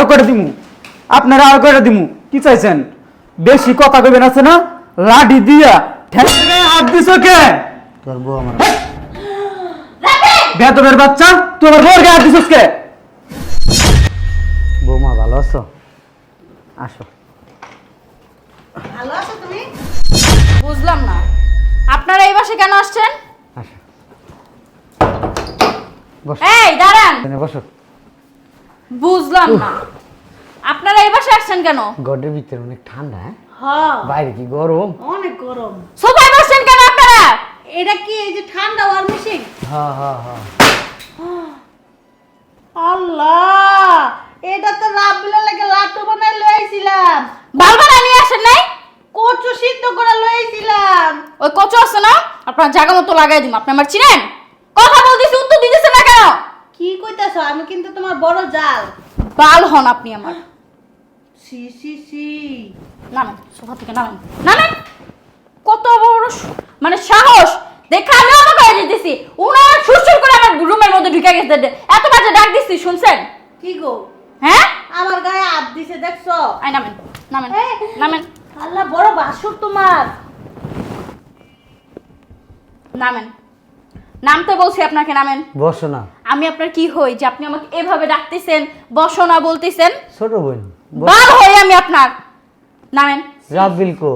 আরো করে দিমু, আপনারা আরো করে দিমু। কি চাইছেন? বেশি কথা কইবেন আছে না, লাঠি দিয়া ঠ্যাঙের গায়ে হাত দিছো কে? তোর বউ আমার বেতনের বাচ্চা, তোমার বউর গায়ে হাত দিছস কে? বৌমা ভালো আছো? আসো। ভালো আছো তুমি? বুঝলাম না আপনারা এই বাসে কেন আসছেন? আসো বস। এই দাঁড়ান, বসো। বুঝলাম না আপনারা এই বাসে আসছেন কেন? গডের ভিতরে অনেক ঠান্ডা, হ্যাঁ? হ্যাঁ বাইরে কি গরম? অনেক গরম। সোফায় বসছেন কেন আপনারা? এটা কি এই যে ঠান্ডা ওয়ার মেশিন? হ্যাঁ হ্যাঁ হ্যাঁ। আল্লাহ, এটা তো রাব্বিলা লাগে লাটু বানাই লইছিলাম। বালবানা নিয়ে আসেন নাই? কচু সিদ্ধ করে লইছিলাম। ওই কচু আছে না, আপনার জায়গা মতো লাগাই দিন। আপনি আমার চিনেন? কথা বলতেছি, উত্তর দিতেছেন না কেন? কি কইতাছো? আমি কিন্তু তোমার বড় জাল। বাল হন আপনি আমার। সি সি সি। নামেন সোফা থেকে, নামেন নামেন। কত বড় মানে সাহস দেখা আমি অবাক হয়ে যেতেছি। উনার সুরসুর করে আমার রুমের মধ্যে ঢুকে গেছে। এত বাজে ডাক দিচ্ছি, শুনছেন? কি গো? হ্যাঁ, আমার গায়ে হাত দিছে দেখছো? আই নামেন নামেন এই, নামেন আল্লাহ, বড় বাসুর তোমার। নামেন, নামতে বলছি আপনাকে, নামেন। বসো না। আমি আপনার কি হই যে আপনি আমাকে এভাবে ডাকতেছেন, বসো না বলতেছেন? ছোট বোন বাল হই আমি আপনার। নামেন। রাব্বিল কো?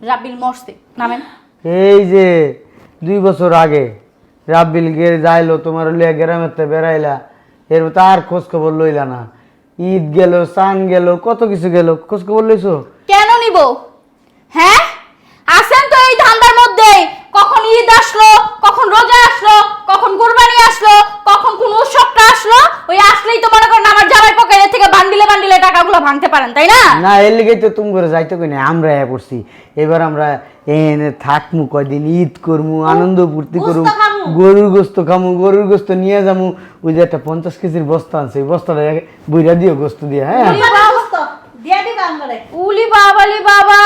রাব্বিল মরছে, নামেন। এই যে 2 বছর আগে রাব্বিল গে যাইলো তোমার লিয়া গ্রামেতে বেড়াইলা, এর তার খোঁজ খবর লইলা না। ঈদ গেল, চান গেল, কত কিছু গেল, খোঁজ খবর লইছো? কেন নিব? হ্যাঁ, আসেন তো এই ধান্দার মধ্যে। কখন ঈদ আসলো, কখন রোজা আসলো, কখন কুরবানি আসলো, কখন কোন উৎসবটা আসলো, ওই আসলেই তো মনে করেন আমার জামাই পকেটে থেকে বান্ডিলে বান্ডিলে টাকাগুলো ভাঙতে পারেন, তাই না? না, এর লিগেই তো তুমি করে যাইতো কিনা, আমরা এ পড়ছি। এবার আমরা এনে থাকমু কয়দিন, ঈদ করমু, আনন্দ ফুর্তি করমু, গোস্ত খামু। গরুর গোস্ত খামু, গরুর গোস্ত নিয়ে যামু। ওই যে একটা 50 কেজির বস্তা আনছে, ওই বস্তাটা বইরা দিও গোস্ত দিয়ে, হ্যাঁ? দিয়া দিবা আমারে। উলি বাবালি বাবা,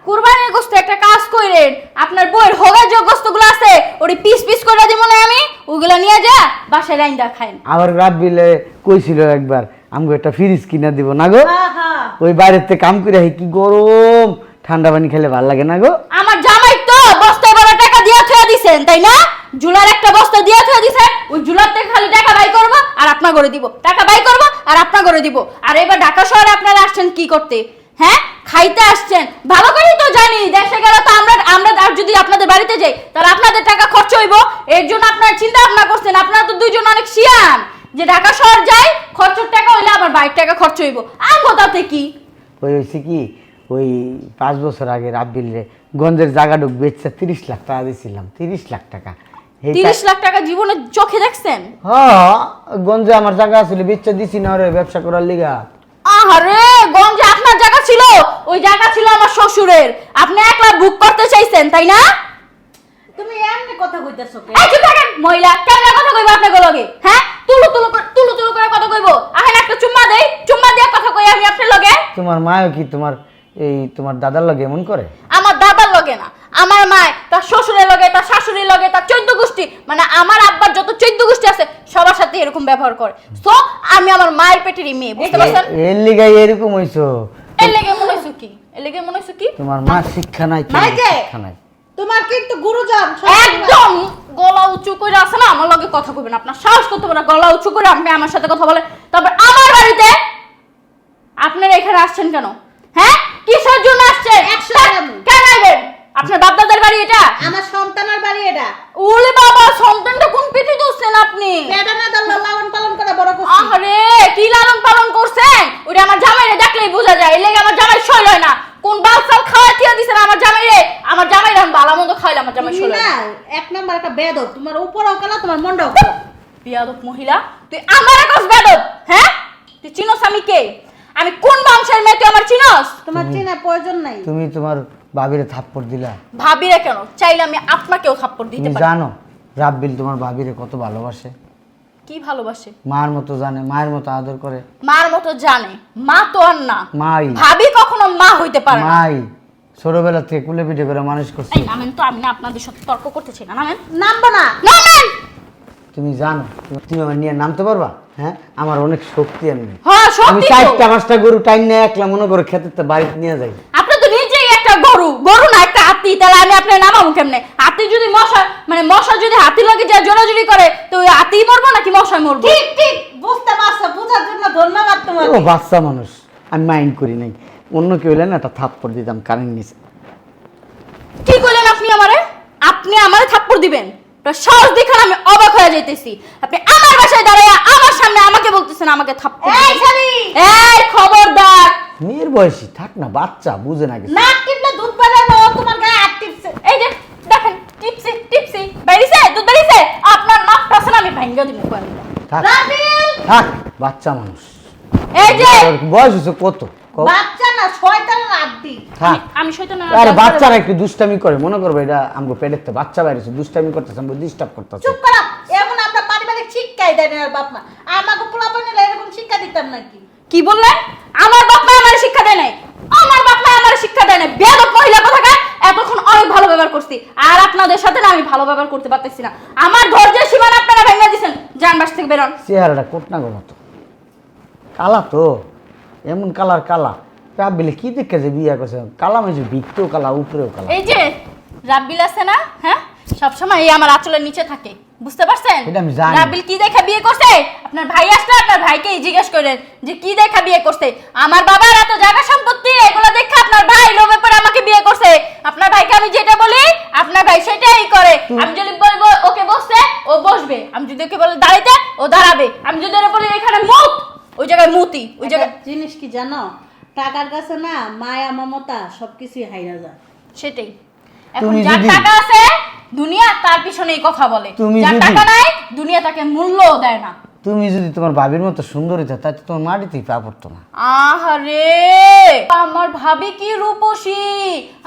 কুরবানির গোস্ত একটা কাজ কইরেন, আপনার বইয়ের হোগা যে গোস্তগুলো আছে ওই পিস পিস করে দিব না আমি, ওগুলা নিয়ে যা বাসায় রাইন্দা খাইন। আবার রাব্বিলে কইছিল একবার আমগো একটা ফ্রিজ কিনা দিব না গো। হ্যাঁ হ্যাঁ। ওই বাইরেতে কাম করে কি গরম, ঠান্ডা পানি খেলে ভালো লাগে না গো। আমার জামাই তো বস্তায় বড় টাকা দিয়া থুয়া দিছেন, তাই না? জুলার একটা বস্তা দিয়া থুয়া দিছেন, ওই জুলার থেকে খালি টাকা বাই করব আর আপনা করে দিব, টাকা বাই করব আর আপনা করে দিব। আর এবার ঢাকা শহরে আপনারা আসছেন কি করতে? হ্যাঁ, খাইতে আসছেন। ভালো করেই তো জানি দেশে গেলে তো আমরা আমরা আর যদি আপনাদের বাড়িতে যাই তাহলে আপনাদের টাকা খরচ হইব। এর জন্য আপনারা চিন্তা ভাবনা করছেন। আপনারা তো দুইজন অনেক শিয়ান যে ঢাকা শহর যাই, খরচের টাকা হইলে আমার বাইরের টাকা খরচ হইব। আমগো তাতে কি? ওই হয়েছে কি, ওই 5 বছর আগে রাব্বিল রে গঞ্জের জায়গা ঢুক বেচছে 30 লাখ টাকা দিয়েছিলাম। 30 লাখ টাকা। 30 লাখ টাকা জীবনে চোখে দেখছেন? হ্যাঁ, গঞ্জে আমার জায়গা ছিল, বেচছে দিছি না ওরে ব্যবসা করার লিগা। আহারে, গঞ্জে আপনার জায়গা ছিল? ওই জায়গা ছিল আমার শ্বশুরের। আপনি একলা বুক করতে চাইছেন, তাই না? তুমি এমনি কথা কইতাছো কে? এই চুপ থাকেন মহিলা, কেমন কথা কইবো আপনাকে লগে? হ্যাঁ, তুলু করে কথা কইবো। আহেন একটা চুম্মা দেই, চুম্মা দিয়ে কথা কই আমি আপনার লগে। তোমার মাও কি তোমার দাদার লগে এমন করে? আমার দাদার লগে না, আমার মা তার শ্বশুরের লগে, তার শাশুড়ির লগে, তার 14 গোষ্ঠী মানে আমার আব্বার যত 14 গোষ্ঠী আছে সবার সাথে এরকম ব্যবহার করে। সো আমি আমার মায়ের পেটেরই মেয়ে, বুঝতে পারছেন? এর লিগাই এরকম হইছো। এর লেগে মনে হইছে কি? এর লেগে মনে হইছে কি? তোমার মা শিক্ষা নাই, নাই তোমার যে? শিক্ষা নাই। তোমার কিন্তু গুরুজন একদম গলা উঁচু করে আছে না, আমার লগে কথা কইবেন। আপনার সাহস করতে পারে গলা উঁচু করে আপনি আমার সাথে কথা বলে? তবে আমার বাড়িতে আপনারা এখানে আসছেন কেন? হ্যাঁ, কিসের জন্য আসছেন? 100 টাকা। কেন আইবেন? আপনার বাপ দাদার বাড়ি এটা? আমার সন্তানের বাড়ি এটা। ওলে বাবা, সন্তানটা কোন পিঠে দোসছেন আপনি? এটা না দল লালন পালন করে বড় করছি। আরে কি লালন পালন করছেন? ওটা আমার জামাইরে দেখলেই বোঝা যায়। এর লেগে আমার জামাই সইল হয় না। কোন বালসাল খাওয়া থিয়া দিছেন আমার জামাইরে? আমার জামাইরে আমি ভালো মন্দ খাইলে আমার জামাই তুমি সইল হয় না না। এক নাম্বার একটা বেদব, তোমার উপরও কালা তোমার মন্ডও কালা। বিয়াদব মহিলা, তুই আমার কাছে বেদব? হ্যাঁ, তুই চিনোস আমি কে? আমি কোন বংশের মেয়ে তুই আমার চিনোস? তোমার চেনার প্রয়োজন নাই। তুমি তোমার ভাবিরে থাপ্পড় দিলা। ভাবিরে কেন? চাইলে আমি আপনাকেও থাপ্পড় দিতে তুমি পারি। জানো রাব্বিল তোমার ভাবিরে কত ভালোবাসে? কি ভালোবাসে? মার মতো জানে, মায়ের মতো আদর করে। মার মতো জানে, মা তো আর না। মাই ভাবি কখনো মা হইতে পারে না। মাই ছোটবেলা থেকে কুলে পিঠে করে মানুষ করছে। এই নামেন তো, আমি না আপনাদের সাথে তর্ক করতে চাই না। নামেন, নামবো না। নামেন। তুমি জানো তুমি আমার নিয়ে নামতে পারবা? হ্যাঁ আমার অনেক শক্তি এমনি হ্যাঁ আমি সত্যি তো। 4টা 5টা গরু টাইম নিয়ে একলা মনে করে খেতে তো বাড়িতে নিয়ে যাই আপনি তো নিজেই একটা গরু গরু না একটা হাতি, তাহলে আমি আপনার নামাবো কেমনে? হাতি যদি মশা মানে মশা যদি হাতি লাগে যায় জোরাজুরি করে তো ওই হাতি মরবো নাকি মশায় মরবো? ঠিক ঠিক বুঝতে পারছো, বুঝার জন্য ধন্যবাদ ও তোমাকে। বাচ্চা মানুষ আমি মাইন্ড করি নাই অন্য কেউ হলে না একটা থাপ্পড় দিতাম কারেন্ট নিচে কি কইলেন আপনি আমারে? আপনি আমারে থাপ্পড় দিবেন? তো সহজ দেখে আমি অবাক হয়ে যাইতেছি। আপনি আমার বাসায় দাঁড়ায় আমার সামনে আমাকে বলতেছেন আমাকে থাপ্পড় এই দিবেন। শালি, এই খবরদার! মেয়ের বয়সী থাক না বাচ্চা বুঝে না কিছু নাক টিপলে দুধ বেরোনো, তোমার গায়ে হাত টিপছে। এই যে দেখেন টিপসি টিপসি বেরিয়েছে দুধ বেরিয়েছে, আপনার নাকটা আছে না আমি ভাঙ্গা দিব কই। থাক রাবিল, থাক বাচ্চা মানুষ এই যে ওর বয়স হচ্ছে কত কও? বাচ্চা না শয়তান লাদ্দি। থাক আমি শয়তান না। আরে বাচ্চারা একটু দুষ্টামি করে মনে করবে এটা আমগো পেটের থেকে বাচ্চা বাইরেছে দুষ্টামি করতেছে আমগো ডিস্টার্ব করতেছে চুপ করো, এমন আমরা পারিবারিক শিক্ষাই দেয় না আর বাপ মা। আমাকে পোলাপান নিলে এরকম শিক্ষা দিতাম নাকি? কি বললেন? আমার বাপ মা আমার শিক্ষা দেয় নাই। আমার বাপ মা আমার শিক্ষা দেয় নাই। বেয়াদব মহিলা কোথাকার, এতক্ষণ অনেক ভালো ব্যবহার করছি। আর আপনাদের সাথে না আমি ভালো ব্যবহার করতে পারতেছি না। আমার ধৈর্যের সীমানা আপনারা ভেঙে দিয়েছেন। যান বাস থেকে বেরোন। চেহারাটা কোটনা গো মতো কালা তো এমন কালার কালা রাব্বিলে কি দেখে যে বিয়া করছে কালা মেজে ভিতরেও কালা উপরেও কালা এই যে রাব্বিল আছে না, হ্যাঁ সবসময় এই আমার আঁচলের নিচে থাকে, বুঝতে পারছেন? এটা আমি জানি। রাব্বিল কি দেখে বিয়ে করছে? আপনার ভাই আসলে আপনার ভাইকেই জিজ্ঞেস করেন যে কি দেখে বিয়ে করছে। আমার বাবার এত জায়গা সম্পত্তি এগুলো দেখে আপনার ভাই লোভে পড়ে আমাকে বিয়ে করছে। আপনার ভাইকে আমি যেটা বলি আপনার ভাই সেটাই করে। আমি যদি বলবো ওকে বসতে ও বসবে, আমি যদি ওকে বলি দাঁড়াইতে ও দাঁড়াবে, আমি যদি ওরা বলি এখানে মুত ওই জায়গায় মুতি ওই জায়গায়। একটা জিনিস কি জানো, টাকার কাছে না মায়া মমতা সবকিছুই হাইরা যায়। সেটাই এখন তুমি যার যদি- টাকা আছে দুনিয়া তার পিছনেই কথা বলে, তুমি যার যদি- টাকা নাই দুনিয়া তাকে মূল্যও দেয় না। তুমি যদি তোমার ভাবির মতো সুন্দর হইতে তাই তো তোমার মাটিতেই পা পড়তো না আহারে আমার ভাবি কি রূপসী,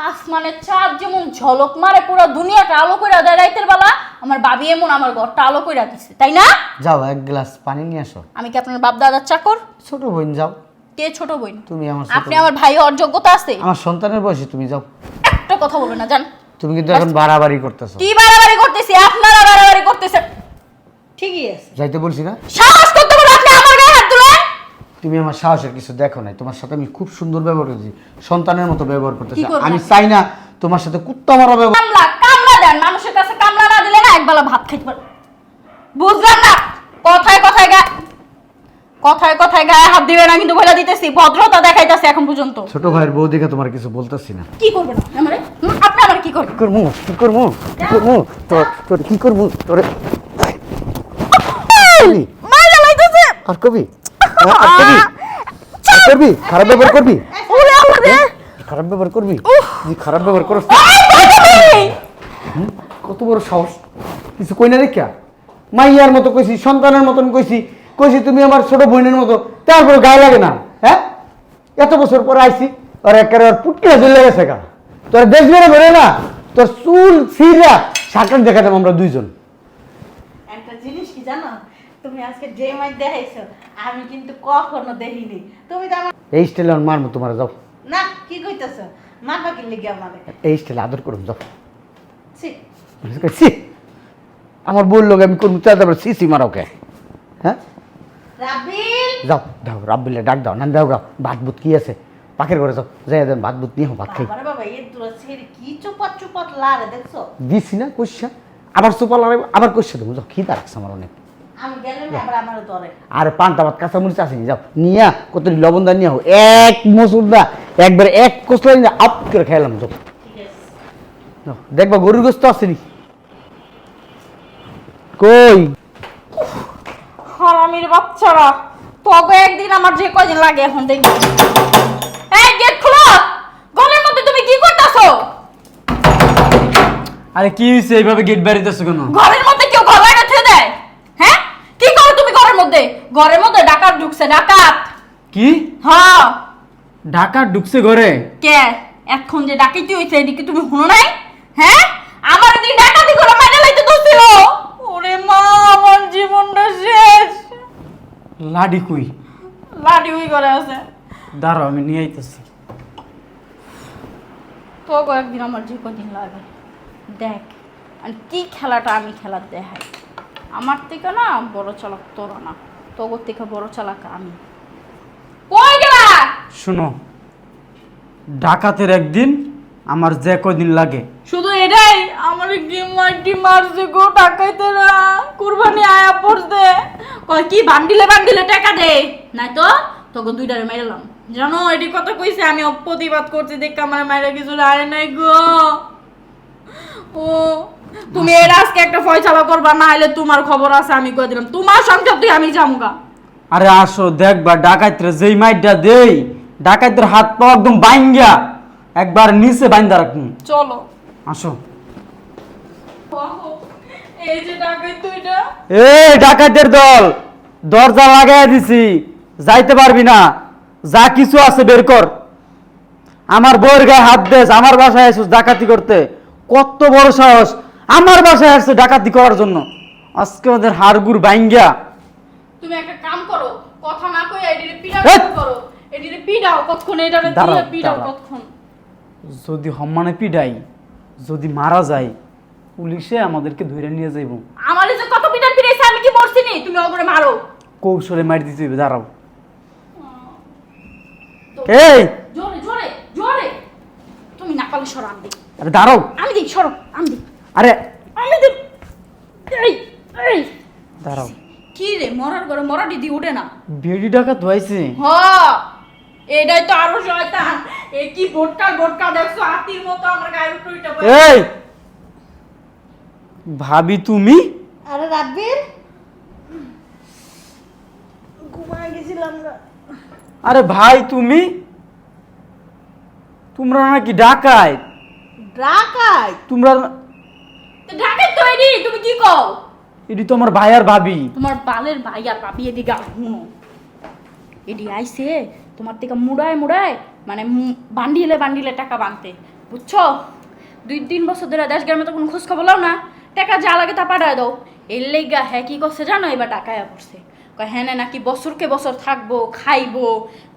আসমানের চাঁদ যেমন ঝলক মারে পুরো দুনিয়াটা আলো কইরা দেয় রাতের বেলা, আমার ভাবি এমন আমার ঘরটা আলো কইরা দিছে, তাই না? যাও এক গ্লাস পানি নিয়ে আসো আমি কি আপনার বাপ দাদার চাকর? ছোট বোন যাও কে ছোট বোন? তুমি আমার ছোট আপনি আমার ভাই হওয়ার যোগ্যতা আছে? আমার সন্তানের বয়সী তুমি যাও একটা কথা বলবেন না, জান তুমি কিন্তু এখন বাড়াবাড়ি করতেছো কি বাড়াবাড়ি করতেছি? আপনারা বাড়াবাড়ি করতেছেন। ঠিকই আছে। যাইতে বলছি না সাহস করতে বলে আপনি আমার গায়ে হাত তুলেন? তুমি আমার সাহসের কিছু দেখো নাই তোমার সাথে আমি খুব সুন্দর ব্যবহার করতেছি সন্তানের মতো ব্যবহার করতেছি কি করবেন? আমি চাই না তোমার সাথে কুত্তা মারা ব্যবহার কামলা কামলা দেন, মানুষের কাছে কামলা না দিলে না একবেলা ভাত খাইতে পারে। বুঝলাম না কথায় কথায় গায়ে হাত দিবে না, কিন্তু বলে দিতেছি ভদ্রতা দেখাইতেছে এখন পর্যন্ত। ছোট ভাইয়ের বউ দেখে তোমার কিছু বলতেছি না কি করবেন আপনি আমারে? আপনি আমার কি করবেন? কি করবো কি করবো কি করবো তোর তোর কি করবো তোরে মাইরা লাইতেছে। আর কবি আর কবি আর করবি খারাপ ব্যবহার করবি ওরে আমারে খারাপ ব্যবহার করবি তুই খারাপ ব্যবহার করছ কত বড় সাহস কিছু কই না দেখিয়া মাইয়ার মতো কইছি সন্তানের মতন কইছি কইছি তুমি আমার ছোট বোনের মতো তারপর গায়ে লাগে না হ্যাঁ এত বছর পরে আইছি আর একেবারে ওর পুটকিরা জ্বলে গেছে গা তোর দেশ বেড়ে বেরো না তোর চুল ছিঁড়া সাকর দেখাতাম আমরা দুইজন একটা জিনিস কি জানো, তুমি আজকে যে মাই দেখাইছো আমি কিন্তু কখনো দেখিনি। তুমি তো আমার এই স্টাইলে আমার মারমো তোমার যাও না কি কইতেছো, মারবা কি লিগে আমারে? এই স্টাইলে আদর করুন যাও ছি, ছি আমার বললো আমি করবো তারপরে সিসি মারাওকে হ্যাঁ রাবিল, যাও দাও রাব্বিলে ডাক দাও না দাও গাও ভাত বুত কি আছে পাখির ঘরে যাও যাই দেন ভাত বুত নিয়ে ভাত খাই বাবারে বাবা এর দূরে ছেড়ে কি চুপাত চুপাত লারে দেখছো? দিছি না কইসা আবার সুপার লাগাইব আবার কইসা দেবো যাও খিদা রাখছে আমার অনেক আমি গেলে না আবার আমার ধরে। আর পান্তা ভাত কাঁচা মরিচ আসেনি যাও নিয়া কত লবণ দা নিয়ে এক মসুর দা একবার এক কসলা নিয়ে আপ করে খাইলাম যাও ঠিক আছে। যাও, দেখবা গরুর গোস্ত আসেনি কই হারামির বাচ্চারা তবে একদিন আমার যে কয়দিন লাগে এখন দেখি। এই গেট খোলো, ঘরের মধ্যে তুমি কি করতেছো? আরে কি হইছে এইভাবে গেট বাড়িতেছো কেন? ঘরের মধ্যে কেউ ঘর বাইরে থুয়ে দেয়? হ্যাঁ কি করো তুমি ঘরের মধ্যে? ঘরের মধ্যে ডাকাত ঢুকছে, ডাকাত। কি হ্যাঁ ঢাকা ঢুকছে ঘরে? কে এখন যে ডাকাতি হইছে এদিকে তুমি শুনো নাই? হ্যাঁ আমার এদিকে ডাকাতি করে মেরে লাইতে দছিল। ওরে মা আমার জীবনটা শেষ। লাডি কই? লাডি হই করে আছে। দাঁড়াও আমি নিয়ে আইতেছি। তো কয়েকদিন আমার যে কদিন লাগে দেখ আর কি খেলাটা আমি খেলার দেখাই। আমার থেকে না বড় চালাক তোর না। তোর থেকে বড় চালাক আমি। কই গেলা? শুনো, ডাকাতের একদিন আমার যে কদিন লাগে। শুধু এটাই আমার গিমাটি মারছে গো টাকাইতে না কুরবানি আয়া পড়ছে কয় কি বান্ডিলে বান্ডিলে টাকা দে নাই তো তোকে দুইটারে মাইরালাম। জানো এটি কথা কইছে আমি প্রতিবাদ করছি দেখ আমার মায়েরা কিছু আয় নাই গো। ও তুমি এর আজকে একটা ফয়সালা করবা না হলে তোমার খবর আছে আমি কই দিলাম তোমার সংসার তুই আমি যামগা। আরে আসো দেখবা ডাকাতরে যেই মাইরটা দেই ডাকাতের হাত পা একদম বাইঙ্গা একবার নিচে বাইন্দা রাখুন। চলো আসো। এই যে ডাকাই তুইটা এই ডাকাতের দল, দরজা লাগাই দিছি, যাইতে পারবি না, যা কিছু আছে বের কর। আমার বউয়ের গায়ে হাত দেস, আমার বাসায় আসছিস ডাকাতি করতে, কত বড় সাহস, আমার বাসায় আসছে ডাকাতি করার জন্য। আজকে ওদের হাড়গুড় বাইঙ্গা। তুমি একটা কাম করো, কথা না কই এডিরে পিড়াও এই! করো, এডিরে পিড়াও কতক্ষণ এটারে দাঁড়াও, দিয়ে পিড়াও দাঁড়াও। কতক্ষণ। যদি সম্মানে পিডাই, যদি মারা যায়, পুলিশে আমাদেরকে ধরে নিয়ে যাইব। আমার এই যে কত পিটার পিড়াইছে আমি কি মরছি নি? তুমি ওগরে মারো। কৌশলে মারি দিতে হইবে, দাঁড়াও। তো- এই জোরে জোরে জোরে। তুমি না পারলে সরো আমি দিই। আরে দাঁড়াও। আমি দিই সরো আমি দিই। আরে আমি দিই। এই এই দাঁড়াও। কি রে মরার ঘরে মরা দিদি উঠে না। বেড়ি ডাকাত হয়েছে। হ এটাই তো আরো শয়তান। এ কি বোটকা বোটকা দেখছো হাতির মতো আমার গায়ের উপর উঠে বসে। এই ভাবি তুমি? আরে রাব্বির ঘুমায় গেছিলাম না। আরে ভাই তুমি? তোমরা নাকি ডাকায়? ডাকাই তোমরা তো ঢাকায় তো এডি তুমি কি কও? এটি তোমার ভাই আর ভাবি। তোমার বালের ভাই আর ভাবি এদিকে আর হুনো এডি আইছে তোমার থেকে মুড়ায় মুড়ায় মানে বান্ডিলে বান্ডিলে টাকা বানতে বুঝছো। 2-3 বছর ধরে দেশ গ্রামে তো কোনো খোঁজ খবর লাও না, টাকা যা লাগে তা পাঠায় দাও। এর লেগা হ্যাঁ কি করছে জানো, এবার টাকায় পড়ছে। কয় হ্যাঁ নাকি বছরকে বছর থাকবো খাইবো,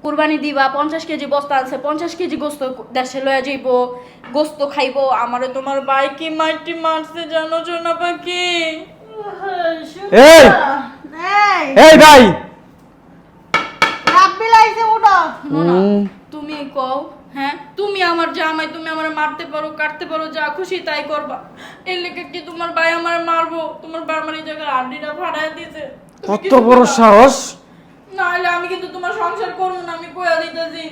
কুরবানি দিবা, 50 কেজি বস্তা আছে, 50 কেজি গোস্ত দেশে লয়ে যাইবো, গোস্ত খাইবো। আমারে তোমার ভাই কি মাটি মারছে জানো সোনা পাখি। এই এই ভাই রাব্বিল আইছে উঠো। না, তুমি কও হ্যাঁ তুমি আমার জামাই, তুমি আমার মারতে পারো কাটতে পারো যা খুশি তাই করবা। এর লেগে কি তোমার ভাই আমার মারবো? তোমার ভাই আমার এই জায়গায় আড্ডিটা ফাড়ায় দিয়েছে। কত বড় সাহস! না হলে আমি কিন্তু তোমার সংসার করবো না, আমি কইয়া দিতেছি।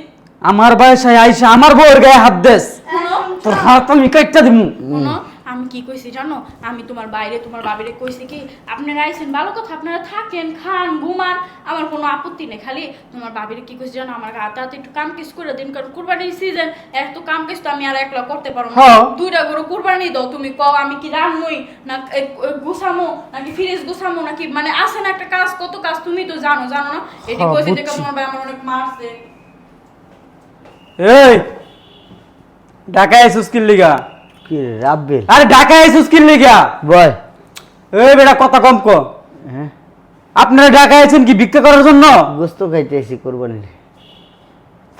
আমার বাসায় আইসা আমার বউয়ের গায়ে হাত দেস, শোনো তোর হাত আমি কাটটা দিমু। শোনো আমি কি কইছি জানো, আমি তোমার বাইরে তোমার বাবিরে কইছি কি আপনারা আইছেন ভালো কথা, আপনারা থাকেন খান ঘুমান আমার কোনো আপত্তি নেই। খালি তোমার বাবিরে কি কইছি জানো, আমার হাতে হাতে একটু কাম কাজ করে দিন, কারণ কুরবানির সিজন, এত কাম কাজ তো আমি আর একলা করতে পারবো না। হ্যাঁ। 2টা গরু কুরবানি দাও, তুমি কও আমি কি রান্নই না গুছামো নাকি ফ্রিজ গুছামো নাকি, মানে আছে না একটা কাজ, কত কাজ তুমি তো জানো জানো না। এটি হ্যাঁ, কইছি বুঝছি। দেখো তোমার ভাই আমার অনেক মারছে। এই ঢাকা আইসুস কিল লিগা? কি রে, রাব্বিল? আরে ঢাকা আইসুস কিল লিগা? বয়। এই বেটা কথা কম কো। হ্যাঁ, আপনারা ঢাকা আইছেন কি ভিক্ষা করার জন্য? গোস্ত খাইতে এসি কোরবানির।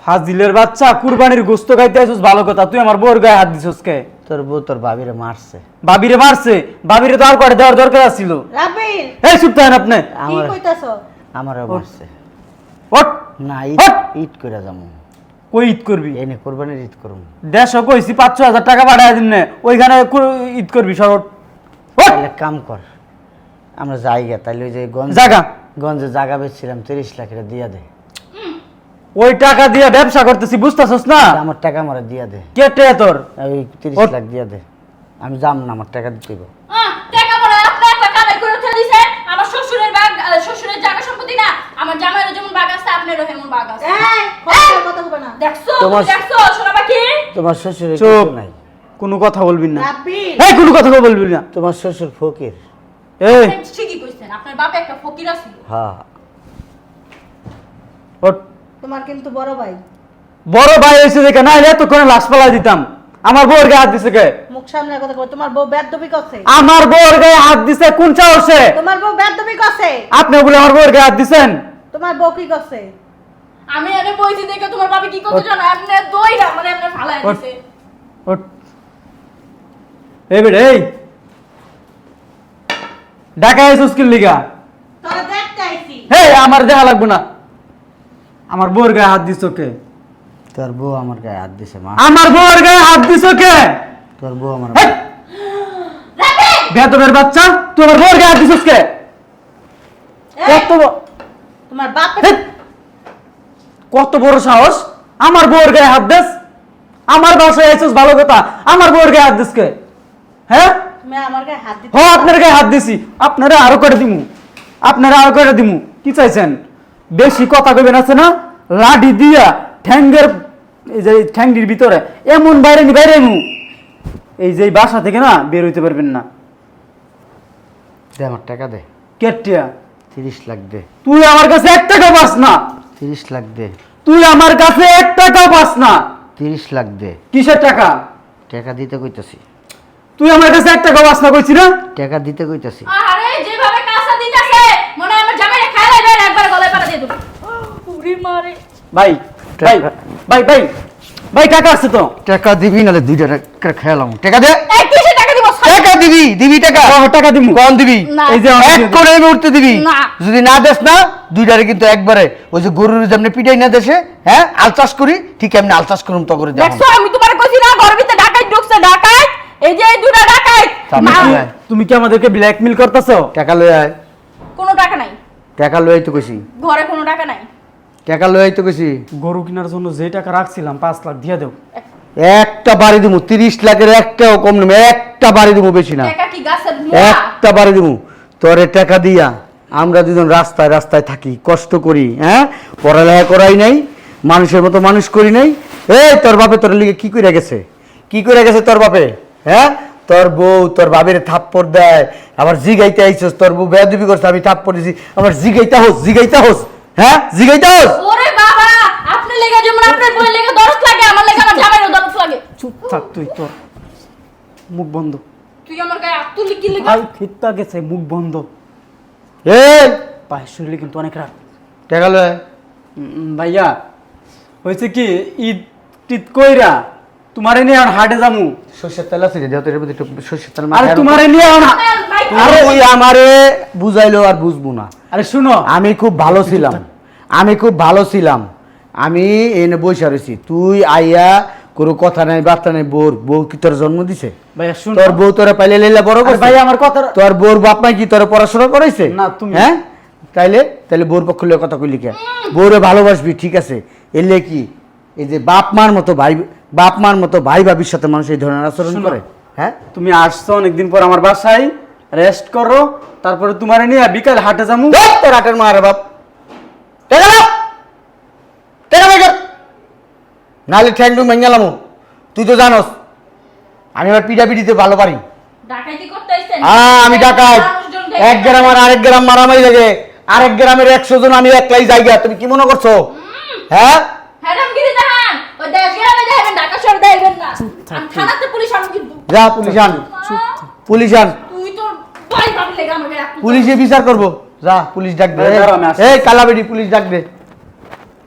ফাজিলের বাচ্চা, কুরবানির গোশত খাইতে আইছস ভালো কথা, তুই আমার বউর গায়ে হাত দিছস কে? তোর বউ তোর ভাবিরে মারছে। ভাবিরে মারছে? ভাবিরে তো আর করে দেওয়ার দরকার ছিল। রাব্বিল এই চুপ থাকেন আপনি। কি আমার কইতাছো? আমারও মারছে। ওঠ। না হট! ঈদ করে যাবো, কই ঈদ করবি? এনে কোরবানির ঈদ করবো। দেড়শো কইছি 5-6 হাজার টাকা পাঠায় দিন না, ওইখানে ঈদ করবি শরৎ। তাহলে কাম কর, আমরা জায়গা তাইলে ওই যে জাগা গঞ্জে জায়গা বেচছিলাম 30 লাখ এটা দিয়া দে। ওই টাকা দিয়ে ব্যবসা করতেছি বুঝতেছস না? আমার টাকা আমার দিয়া দে, কেটে তোর ওই 30 ওঠ। লাখ দিয়া দে। আমি যাম না, আমার টাকা দিতে হবে। টাকা পড়ে আপনি একটা কামাই করে উঠে দিছে। আমার শ্বশুরের বাগ, শ্বশুরের জায়গা সম্পত্তি না, আমার জামাইয়ের যেমন বাগ আছে আপনারও হেমন বাগ আছে। এই কথা কথা বলবে না। দেখছো তোমার- দেখছো সোনা পাখি? তোমার শ্বশুরের চুপ। কিছু নাই, কোনো কথা বলবি না। রাব্বিল এই কোনো কথা বলবি না। তোমার শ্বশুর ফকির। এই আপনি ঠিকই কইছেন, আপনার বাপে একটা ফকির আছিল। হ্যাঁ, ওঠ। তোমার কিন্তু বড় ভাই বড় ভাই হয়েছে দেখে না এলে এতক্ষণে লাশ পালাই দিতাম। আমার বউর গায়ে হাত দিছে কে? মুখ সামনে কথা কই, তোমার বউ বেয়াদবি করছে। আমার বউর গায়ে হাত দিছে কোন সাহসে? তোমার বউ বেয়াদবি করছে। আপনি বলে আমার বউর গায়ে হাত দিছেন? তোমার বউ কি করছে? আমি এনে বইছি দেখে তোমার বাপে কি করতে জানো, এমনে দইরা মানে এমনে ফালায় ওঠ। দিছে। ওঠ। এই বেটা এই ঢাকা আইসুস কিল লিগা? তোরা দেখতে আইছি। হে আমার দেখা লাগবে না। আমার বউর গায়ে হাত দিছো কে? তোর বউ আমার গায়ে হাত দিছে মা। আমার বউর গায়ে হাত দিছো কে? তোর বউ আমার হেই! বেয়াদবের বাচ্চা, তুই আমার বউর গায়ে হাত দিছিস কে? কত ব- তোমার বাপ হেই! কত বড় সাহস, আমার বউর গায়ে হাত দিস? আমার বাসায় আইছিস ভালো কথা, আমার বউর গায়ে হাত দিস কে? হ্যাঁ, তুমি আমার গায়ে হাত দিতে আপনার গায়ে হাত দিছি, আপনারা আরো করে দিমু, আপনারা আরো করে দিমু। কি চাইছেন? বেশি কথা কইবেন আছে না, লাঠি দিয়া ঠ্যাঙ্গের এই যে ঠ্যাঙ্গির ভিতরে এমন বাইরে নি বাইরে মু, এই যে এই বাসা থেকে না বের হইতে পারবেন না। দে আমার টাকা দে, কেটিয়া, 30 লাখ দে, তুই আমার কাছে 1 টাকা পাস না, 30 লাখ দে, তুই আমার কাছে 1 টাকাও পাস না। 30 লাখ দে। কিসের টাকা? টাকা দিতে কইতাছি, তুই আমার কাছে 1 টাকাও পাস না কইছি না? টাকা দিতে কইতাছি। আরে যেভাবে কাঁচা দিতেছে মনে হয় আমার জামাইরে খাই লাইবেন, একবার গলায় পাড়া দিয়ে দেবো। উড়ি মারে। ভাই ভাই ভাই ভাই ভাই টাকা আছে তো? টাকা দিবি নালে 2 টাকা খেলাম। টাকা দে, এই কিসে টাকা দিব? টাকা দিবি টাকা। টাকা দিমু। কোন দিবি? না। এই যে এক করে এই মুহূর্তে দিবি। না। যদি না দেস না, 2টারে কিন্তু একবারে ওই যে গরুর যেমনি পিটাই না দেশে, হ্যাঁ আল চাষ করি, ঠিক এমনি আল চাষ করুম তো করে দেব। দেখছো আমি তোমারে কইছি না ঘরের ভিতরে ডাকাত ঢুকছে, ডাকাত। এই যে এই দুটা ডাকাত। সামনে মা- কি হয়? তুমি কি আমাদেরকে ব্ল্যাকমেল করতেছো? টাকা লয়ে আয়, কোনো টাকা নাই, টাকা লয়ে আইতে কইছি, ঘরে কোনো টাকা নাই। টাকা লয়ে আইতে কইছি। গরু কেনার জন্য যে টাকা রাখছিলাম 5 লাখ দিয়ে দেও। একটা বাড়ি দিমু, 30 লাখের একটাও কম নেবে, একটা বাড়ি দিমু, বেশি না, টাকা কি গাছের মোয়া? একটা বাড়ি দিমু। তোরে টাকা দিয়া আমরা দুজন রাস্তায় রাস্তায় থাকি, কষ্ট করি, হ্যাঁ পড়ালেখা করাই নাই, মানুষের মতো মানুষ করি নাই। এই তোর বাপে তোর লিগে কি কইরা গেছে? কি কইরা গেছে তোর বাপে? হ্যাঁ তোর বউ তোর বাবের থাপ্পড় দেয়, আবার জিগাইতে আইছস, তোর বউ বেয়াদবি করছে, আমি থাপ্পড় দিছি, আবার জিগাইতা হোস, হ্যাঁ জিগাইতা হোস। ওরে বাবা, আপনি লেগে যেমন আপনার বই লেগে দরদ লাগে, আমার লেগে আমার জামাইরও দরদ লাগে। চুপ থাক তুই, তোর মুখ বন্ধ। তুই আমার গায়ে হাত তুললি কি লেগে? ভাই ফিত্তা গেছে, মুখ বন্ধ। এই পায়ের শরীরে কিন্তু অনেক রাগ। টাকা লয়ে ভাইয়া হয়েছে কি, ঈদ টিদ কইরা তোমারে নিয়ে আর হাটে যামু। সর্ষের তেল আছে যে তোর মধ্যে একটু সর্ষের তেল আরে মাখায় তোমারে নিয়ে আর হা- আরে ওই আমারে বুঝাইলো আর বুঝবো না। আরে শুনো, আমি খুব ভালো ছিলাম, আমি এনে বসে রয়েছি, তুই আইয়া কোনো কথা নাই বার্তা নাই। বউ কি তোর জন্ম দিছে? ভাইয়া শুনো, তোর বউ তোরা পাইলে লেলা বড় আরে করছে? ভাই আমার কথা, তোর বউর বাপ মাই কি তোর পড়াশোনা করাইছে? না, তুমি- হ্যাঁ তাইলে বউর পক্ষ লইয়া কথা কইলি কে? বউরে ভালোবাসবি, ঠিক আছে, এলে কি এই যে বাপ মার মতো ভাই ভাবির সাথে মানুষ এই ধরনের আচরণ শোনো। করে? হ্যাঁ তুমি আসছো অনেকদিন পর আমার বাসায়, রেস্ট করো, তারপরে তোমারে নিয়ে বিকাল হাটে যামু। ধ্যাৎ, তোর আটের মারে বাপ, টাকা দাও, টাকা বের কর, নাহলে ঠ্যাং টুং ভেঙে গেলাম। তুই তো জানোস আমি আবার পিটাপিটিতে ভালো পারি। ডাকাইতি করতে আইছেন? আমি ডাকাত, মানুষজন দেখে- এক গ্রাম আর আরেক গ্রাম মারামারি লাগে, আরেক গ্রামের 100 জন আমি একলাই জায়গা, তুমি কি মনে করছো? হ্যাঁ হ্যাডামগিরি দেখান, ওই দেশ গ্রামে যাইবেন, ঢাকা শহরে যাইবেন না। আমি থানাতে পুলিশ আনব কিন্তু। যা পুলিশ আন, পুলিশ আন, তুই তোর ভাই ভাবি লেগে আমার গায়ে হাত তুলছিস। পুলিশে বিচার করবো। যা পুলিশ ডাক দে, এই, দাঁড়াও, আমি আসছি। এই কালাবেড়ি পুলিশ ডাক দে।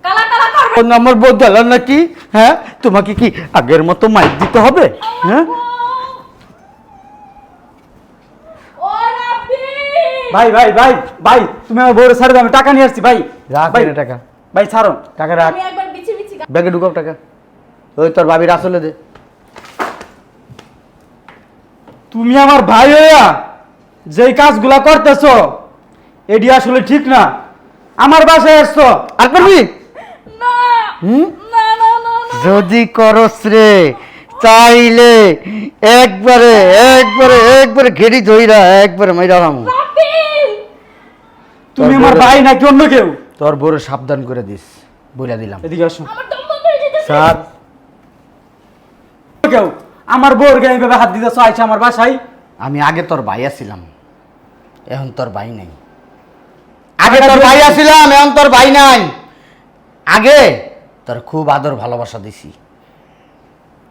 কালা কালা করবে। ফোন নম্বর বদল নাকি? হ্যাঁ তোমাকে কি আগের মতো মাইক দিতে হবে? হ্যাঁ ও রাব্বি! ভাই ভাই ভাই ভাই তুমি আমার বউরে ছাড়ে দাও, আমি টাকা নিয়ে আসছি ভাই। রাখ ভাই এনে টাকা, ভাই ছাড়ো। টাকা রাখ, আমি একবার বিছি বিছি গা- ব্যাগে ঢুকাও টাকা, ওই তোর ভাবির আসলে দে। তুমি আমার ভাই হইয়া যেই কাজগুলা করতেছো এডি আসলে ঠিক না। আমার বাসায় আসছো আর করবি? না হুম? না না না না। যদি করস রে চাইলে একবারে একবারে একবারে ঘেরি ধইরা একবারে মাইরা হামু। রাব্বি! তুমি তোর আমার বউরে- ভাই নাকি অন্য কেউ? তোর বউরে সাবধান করে দিস, বইলা দিলাম। এদিকে আসো। আমার দম বন্ধ হয়ে যেতেছে। স্যার কেউ আমার বউর গায়ে এইভাবে হাত দিতেছো আইসা আমার বাসায়? আমি আগে তোর ভাই আছিলাম, এখন তোর ভাই নাই। আগে তোর ভাই আছিলাম, এখন তোর ভাই নাই। আগে তোর খুব আদর ভালোবাসা দিছি,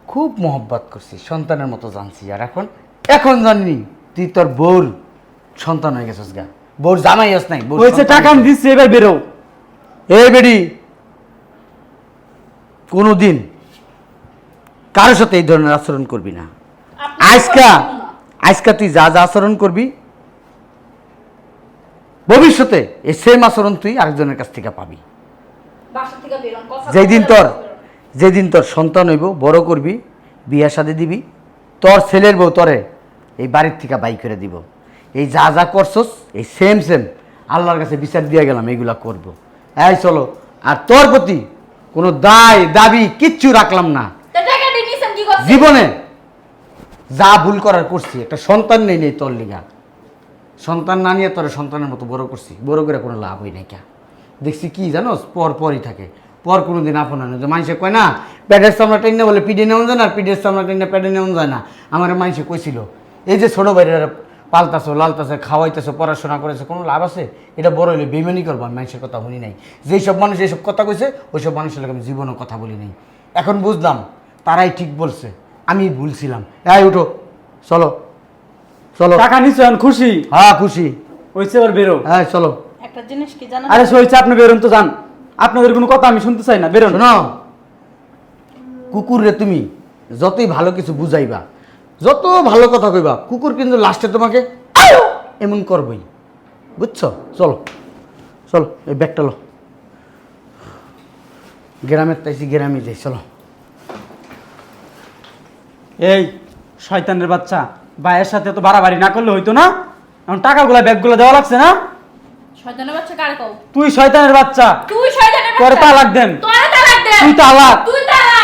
খুব মোহব্বত করছি, সন্তানের মতো জানছি। আর এখন জানি তুই তোর বউর সন্তান হয়ে গেছিস গা, বউর জামাই হস নাই। বউর হয়েছে সন্তান টাকা আমি হইছিস। দিচ্ছি, এবার বেরো। এই বেডি কোনোদিন কারোর সাথে এই ধরনের আচরণ করবি না। আপনার আজকা কথা শুনো না। আজকা তুই যা যা আচরণ করবি ভবিষ্যতে এই সেম আচরণ তুই আরেকজনের কাছ থেকে পাবি। বাসা থেকে বেরোন, কথা যেদিন তোর সন্তান হইব, বড় করবি, বিয়া শাদী দিবি, তোর ছেলের বউ তরে এই বাড়ির থেকে বাই করে দিব। এই যা যা করছস এই সেম আল্লাহর কাছে বিচার দিয়ে গেলাম, এইগুলা করব। এই চলো। আর তোর প্রতি কোনো দায় দাবি কিচ্ছু রাখলাম না। তো টাকাটা নিছেন কি করছেন? জীবনে যা ভুল করার করছি, একটা সন্তান নেই তোর লিগা। সন্তান না নিয়ে তোর সন্তানের মতো বড় করছি, বড় করে কোনো লাভ হয় নাই। কে দেখছি কি জানোস, পরই থাকে, পর কোনো দিন আপন হয় না। যে মানুষে কয় না প্যাডের সামনে টেনে বলে পিঠে নেওয়া যায় না, আর পিঠের সামনে টেনে প্যাডে নেওয়া যায় না। আমার মানুষে কইছিল এই যে ছোটো ভাইরা পালতাছো লালতাছে খাওয়াইতেছো পড়াশোনা করেছে, কোনো লাভ আছে? এটা বড় হইলে বেইমানি করবো। আমি মানুষের কথা শুনি নাই। যেই সব মানুষ এইসব কথা কইছে ওইসব মানুষের লোক আমি জীবনও কথা বলি নাই। এখন বুঝলাম তারাই ঠিক বলছে, আমি ভুলছিলাম। এই উঠো, চলো চলো। টাকা নিছো এখন খুশি? হ্যাঁ খুশি হইছে, এবার বেরো। হ্যাঁ চলো। একটা জিনিস কি জানেন? আরে সইছে, আপনি বেরোন তো যান। আপনাদের কোনো কথা আমি শুনতে চাই না, বেরোন। শোনো, কুকুর রে তুমি যতই ভালো কিছু বুঝাইবা, যত ভালো কথা কইবা, কুকুর কিন্তু লাস্টে তোমাকে আয়ো এমন করবই, বুঝছো? চলো চলো, এই ব্যাগটা লো। গ্রামের তাইছি, গ্রামে যাই, চলো। এই শয়তানের বাচ্চা, ভাইয়ের সাথে তো বাড়াবাড়ি না করলে হইতো না? এখন টাকাগুলা ব্যাগগুলো দেওয়া লাগছে না? শয়তানের বাচ্চা কারে কও? তুই শয়তানের বাচ্চা, তুই শয়তানের তোর বাচ্চা। তালাক দেন। তোরে তালাক দে। তুই তালাক। তুই তালাক।